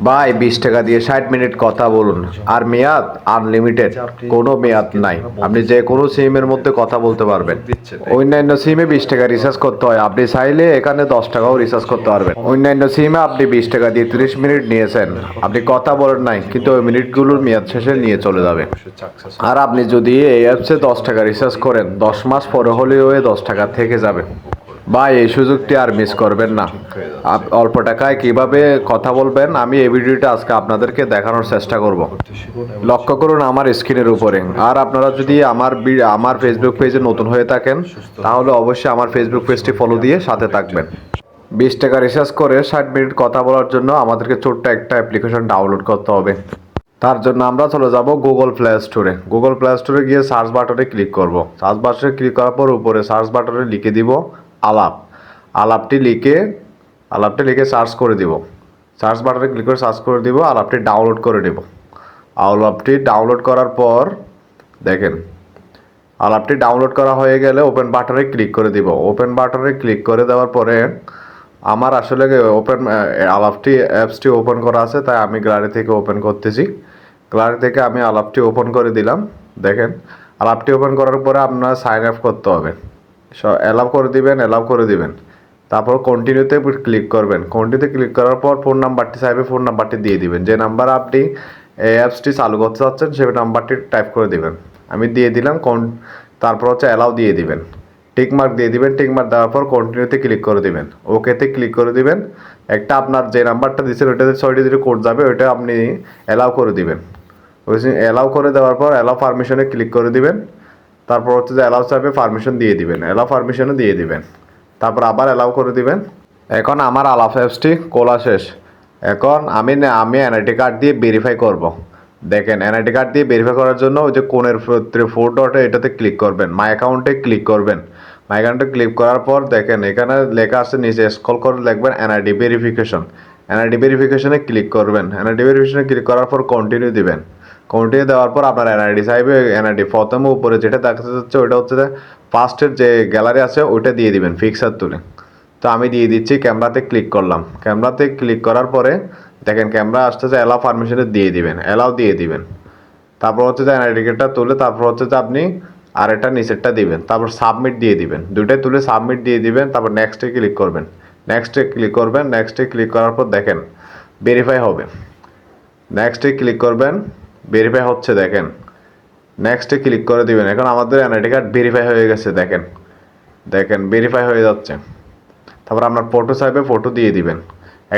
ভাই 20 টাকা দিয়ে 60 মিনিট কথা বলুন, আর মেয়াদ আনলিমিটেড, কোনো মেয়াদ নাই। আপনি যে কোনো সিমের মধ্যে কথা বলতে পারবেন। অন্যান্য সিমে 20 টাকা রিচার্জ করতে হয়, আপনি চাইলে এখানে 10 টাকাও রিচার্জ করতে পারবেন। অন্যান্য সিমে আপনি 20 টাকা দিয়ে 30 মিনিট নিয়েছেন, আপনি কথা বলেন নাই, কিন্তু ওই মিনিটগুলোর মেয়াদ শেষে নিয়ে চলে যাবে। আর আপনি যদি এই অ্যাপসে 10 টাকা রিচার্জ করেন, 10 মাস পরে হলেও ওই 10 টাকা থেকে যাবে। ভাই এই সুযোগটি আর মিস করবেন না। অল্প টাকায় কিভাবে কথা বলবেন আমি এই ভিডিওটা আজকে আপনাদেরকে দেখানোর চেষ্টা করব। লক্ষ্য করুন আমার স্ক্রিনের উপরে। আর আপনারা যদি আমার ফেসবুক পেজে নতুন হয়ে থাকেন, তাহলে অবশ্যই আমার ফেসবুক পেজটি ফলো দিয়ে সাথে থাকবেন। 20 টাকা রিচার্জ করে 60 মিনিট কথা বলার জন্য আমাদেরকে ছোট্ট একটা অ্যাপ্লিকেশন ডাউনলোড করতে হবে। তার জন্য আমরা চলে যাব গুগল প্লে স্টোরে। গুগল প্লে স্টোরে গিয়ে সার্চ বাটনে ক্লিক করব। সার্চ বাটনে ক্লিক করার পর উপরে সার্চ বাটনে লিখে দিব আলাপ। আলাপটি লিখে সার্চ করে দিব। সার্চ বাটনে ক্লিক করে সার্চ করে দিব, আলাপটি ডাউনলোড করে নেব। আলাপটি ডাউনলোড করার পর দেখেন, আলাপটি ডাউনলোড করা হয়ে গেলে ওপেন বাটনে ক্লিক করে দিব। ওপেন বাটনে ক্লিক করে দেওয়ার পরে আমার আসলে আলাপটি অ্যাপসটি ওপেন করা আছে, তাই আমি গ্যালারি থেকে ওপেন করতেছি। গ্যালারি থেকে আমি আলাপটি ওপেন করে দিলাম। দেখেন, আলাপটি ওপেন করার পরে আপনার সাইন আপ করতে হবে। অ্যালাউ করে দিবেন। তারপর কন্টিনিউতে ক্লিক করবেন। কন্টিনিউতে ক্লিক করার পর ফোন নাম্বারটি চাইবে, ফোন নাম্বারটি দিয়ে দিবেন। যে নাম্বার আপনি এই অ্যাপসটি চালু করতে চাচ্ছেন সেই নাম্বারটি টাইপ করে দিবেন। আমি দিয়ে দিলাম। তারপর অ্যালাউ দিয়ে দিবেন, টিকমার্ক দিয়ে দিবেন। টিকমার্ক দেওয়ার পর কন্টিনিউতে ক্লিক করে দিবেন, ওকেতে ক্লিক করে দিবেন। একটা আপনার যে নাম্বারটা দিচ্ছেন ওইটাতে 6 ডিজিট কোড যাবে, ওইটা আপনি অ্যালাউ করে দিবেন। অ্যালাউ করে দেওয়ার পর অ্যালাউ পারমিশনে ক্লিক করে দিবেন। তারপর যে অ্যালাউ চাইবে পারমিশন দিয়ে দিবেন, অ্যালাউ পারমিশনও দিয়ে দিবেন। তারপর আবার অ্যালাউ করে দিবেন। এখন আমার আলাপ অ্যাপসটি খোলা শেষ। এখন আমি এনআইডি কার্ড দিয়ে ভেরিফাই করব। দেখেন, এনআইডি কার্ড দিয়ে ভেরিফাই করার জন্য ওই যে কোণের ফোর ডটে এটাতে ক্লিক করবেন, মাই অ্যাকাউন্টে ক্লিক করবেন। মাই অ্যাকাউন্টে ক্লিক করার পর দেখেন এখানে লেখা আছে, নিচে স্ক্রল করে লিখবেন এনআইডি ভেরিফিকেশন। এনআইডি ভেরিফিকেশনে ক্লিক করবেন। এনআইডি ভেরিফিকেশনে ক্লিক করার পর কন্টিনিউ দিবেন। কন্টিনিউ দেওয়ার পর আপনার এনআইডি চাইবে। এনআইডি প্রথমে উপরে যেটা দেখা যাচ্ছে ওইটা হচ্ছে যে ফার্স্টের যে গ্যালারি আছে ওইটা দিয়ে দিবেন পিকচার তুলে। তো আমি দিয়ে দিচ্ছি, ক্যামেরাতে ক্লিক করলাম। ক্যামেরাতে ক্লিক করার পরে দেখেন ক্যামেরা আসতেছে, অ্যালাউ পারমিশনে দিয়ে দিবেন, অ্যালাউ দিয়ে দিবেন। তারপর হচ্ছে যে এনআইডি কার্ডটা তুলে তারপর হচ্ছে যে আপনি আরেকটা নিচেরটা দিবেন, তারপর সাবমিট দিয়ে দিবেন। দুইটাই তুলে সাবমিট দিয়ে দিবেন। তারপর নেক্সটে ক্লিক করবেন। নেক্সটে ক্লিক করার পর দেখেন ভেরিফাই হবে। নেক্সটে ক্লিক করবেন, ভেরিফাই হচ্ছে দেখেন। নেক্সটে ক্লিক করে দিবেন। এখন আমাদের এনআইডি কার্ড ভেরিফাই হয়ে গেছে। দেখেন ভেরিফাই হয়ে যাচ্ছে। তারপর আপনার ফটো চাইবে, ফটো দিয়ে দিবেন,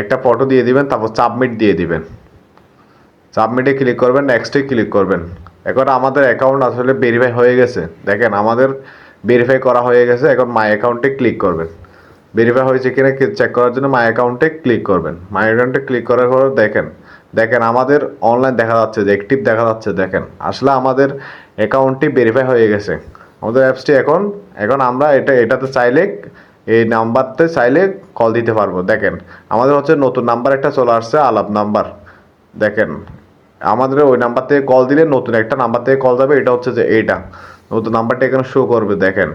একটা ফটো দিয়ে দিবেন। তারপর সাবমিট দিয়ে দিবেন। সাবমিটে ক্লিক করবেন, নেক্সটে ক্লিক করবেন। এখন আমাদের অ্যাকাউন্ট আসলে ভেরিফাই হয়ে গেছে। দেখেন আমাদের ভেরিফাই করা হয়ে গেছে। এখন মাই অ্যাকাউন্টে ক্লিক করবেন। ভেরিফাই হয়েছে কিনা চেক করার জন্য মাই অ্যাকাউন্টে ক্লিক করবেন। মাই অ্যাকাউন্টে ক্লিক করার পর দেখেন আমাদের অনলাইন দেখা যাচ্ছে, যে অ্যাক্টিভ দেখা যাচ্ছে। দেখেন আসলে আমাদের অ্যাকাউন্টটি ভেরিফাই হয়ে গেছে। আমাদের অ্যাপসটি এখন আমরা এটাতে চাইলে, এই নাম্বারতে চাইলে কল দিতে পারবো। দেখেন আমাদের হচ্ছে নতুন নাম্বার একটা চলে আসছে, আলাপ নাম্বার। দেখেন আমাদের ওই নাম্বার থেকে কল দিলে নতুন একটা নাম্বার থেকে কল যাবে, এটা হচ্ছে যে এইটা নতুন নাম্বারটা এখানে শো করবে। দেখেন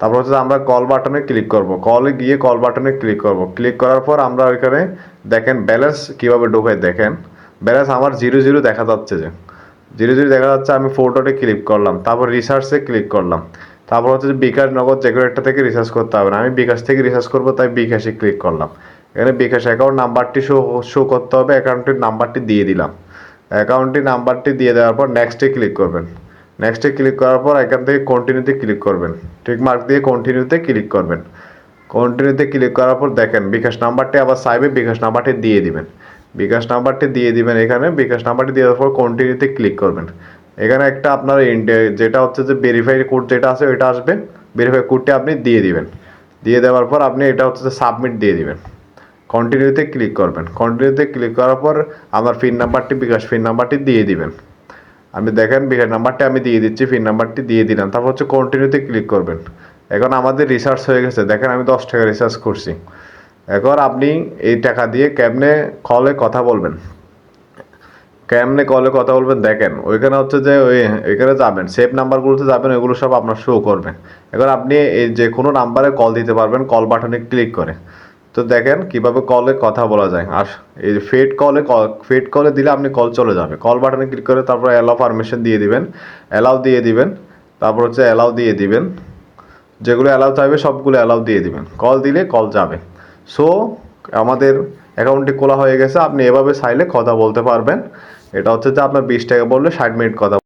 তারপর হচ্ছে আমরা কল বাটনে ক্লিক করব। কলে গিয়ে কল বাটনে ক্লিক করব। ক্লিক করার পর আমরা ওইখানে দেখেন ব্যালেন্স কীভাবে ঢোকায়। দেখেন ব্যালেন্স আমার 0 দেখা যাচ্ছে, যে 0 দেখা যাচ্ছে। আমি ফোটোতে ক্লিক করলাম, তারপর রিসার্চে ক্লিক করলাম। তারপর হচ্ছে যে বিকাশ, নগদ যে কোনো একটা থেকে রিচার্জ করতে হবে না, আমি বিকাশ থেকে রিচার্জ করবো, তাই বিকাশে ক্লিক করলাম। এখানে বিকাশ অ্যাকাউন্ট নাম্বারটি শো করতে হবে, অ্যাকাউন্টের নাম্বারটি দিয়ে দিলাম। অ্যাকাউন্টের নাম্বারটি দিয়ে দেওয়ার পর নেক্সটে ক্লিক করবেন। নেক্সটে ক্লিক করার পর এখান থেকে কন্টিনিউতে ক্লিক করবেন। ঠিক মার্ক দিয়ে কন্টিনিউতে ক্লিক করবেন। কন্টিনিউতে ক্লিক করার পর দেখেন বিকাশ নাম্বারটি আবার চাইবে, বিকাশ নাম্বারটি দিয়ে দিবেন। বিকাশ নাম্বারটি দিয়ে দিবেন। এখানে বিকাশ নাম্বারটি দেওয়ার পর কন্টিনিউতে ক্লিক করবেন। এখানে একটা আপনার যেটা হচ্ছে যে ভেরিফাই কোড যেটা আছে ওইটা আসবে, ভেরিফাই কোডটি আপনি দিয়ে দিবেন। দিয়ে দেওয়ার পর আপনি এটা হচ্ছে যে সাবমিট দিয়ে দিবেন। কন্টিনিউতে ক্লিক করবেন। কন্টিনিউতে ক্লিক করার পর আমার পিন নাম্বারটি, বিকাশ পিন নাম্বারটি দিয়ে দিবেন। আমি দেখেন বিকাশ নাম্বারটি আমি দিয়ে দিচ্ছি, পিন নাম্বারটি দিয়ে দিলাম। তারপর হচ্ছে কন্টিনিউতে ক্লিক করবেন। এখন আমাদের রিচার্জ হয়ে গেছে। দেখেন আমি 10 টাকা রিচার্জ করছি। এখন আপনি এই টাকা দিয়ে কেমনে কলে কথা বলবেন, দেখেন ওইখানে হচ্ছে যে ওইখানে যাবেন, সেভ নাম্বারগুলোতে যাবেন, ওইগুলো সব আপনার শো করবে। এখন আপনি এই যে কোনো নাম্বারে কল দিতে পারবেন কল বাটনে ক্লিক করে। তো তো দেখেন কিভাবে কলে কথা বলা যায়। আর এই ফেড কলে দিলে আপনি কল চলে যাবে। কল বাটনে ক্লিক করে তারপর অ্যালাউ পারমিশন দিয়ে দিবেন, অ্যালাউ দিয়ে দিবেন, তারপর হচ্ছে অ্যালাউ দিয়ে দিবেন, যেগুলো অ্যালাউ চাইবে সবগুলো অ্যালাউ দিয়ে দিবেন। কল দিলে কল যাবে। সো আমাদের অ্যাকাউন্টটি খোলা হয়ে গেছে। আপনি এভাবে চাইলে কথা বলতে পারবেন। এটা হচ্ছে যে আপনার 20 টাকা বললে 60 মিনিট কথা